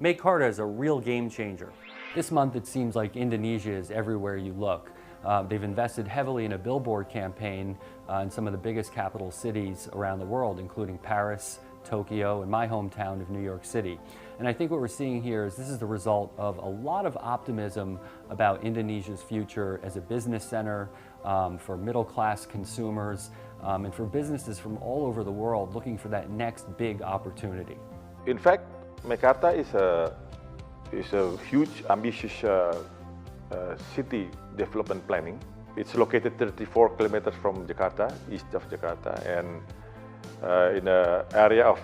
Meikarta is a real game changer. This month it seems like Indonesia is everywhere you look. They've invested heavily in a billboard campaign in some of the biggest capital cities around the world, including Paris, Tokyo, and my hometown of New York City. And I think what we're seeing here is this is the result of a lot of optimism about Indonesia's future as a business center for middle-class consumers and for businesses from all over the world looking for that next big opportunity. In fact, Meikarta is a huge, ambitious city development planning. It's located 34 kilometers from Jakarta, east of Jakarta, and in an area of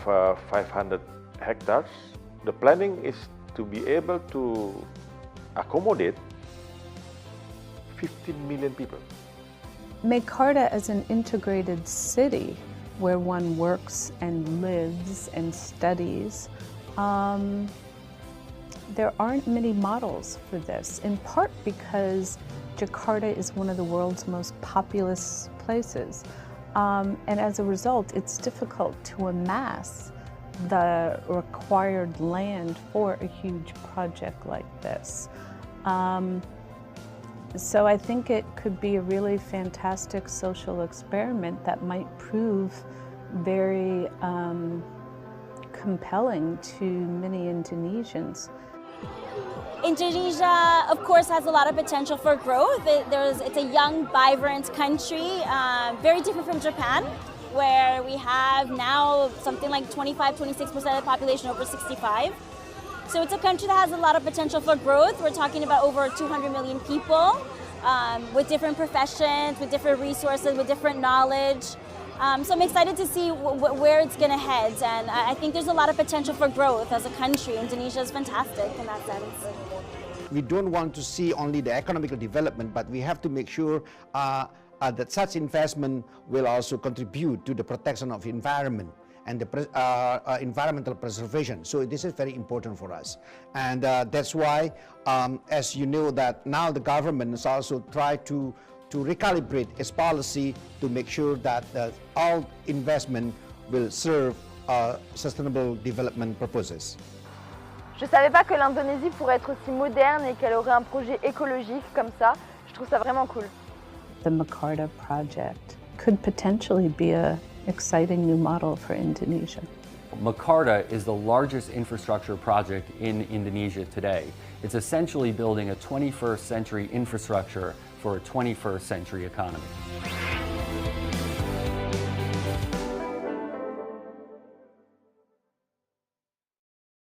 500 hectares. The planning is to be able to accommodate 15 million people. Meikarta as an integrated city where one works and lives and studies, there aren't many models for this, in part because Jakarta is one of the world's most populous places. And as a result, it's difficult to amass the required land for a huge project like this. So I think it could be a really fantastic social experiment that might prove very compelling to many Indonesians. Indonesia, of course, has a lot of potential for growth. It's a young, vibrant country, very different from Japan, where we have now something like 25–26% of the population over 65. So it's a country that has a lot of potential for growth. We're talking about over 200 million people with different professions, with different resources, with different knowledge. So I'm excited to see where it's going to head, and I think there's a lot of potential for growth as a country. Indonesia is fantastic in that sense. We don't want to see only the economic development, but we have to make sure that such investment will also contribute to the protection of environment and the environmental preservation. So this is very important for us. And that's why, as you know, that now the government has also tried to recalibrate its policy to make sure that all investment will serve sustainable development purposes. Je ne savais pas que l'Indonésie pourrait être aussi moderne et qu'elle aurait un projet écologique comme ça. Je trouve ça vraiment cool. The Meikarta project could potentially be an exciting new model for Indonesia. Meikarta is the largest infrastructure project in Indonesia today. It's essentially building a 21st century infrastructure for a 21st century economy.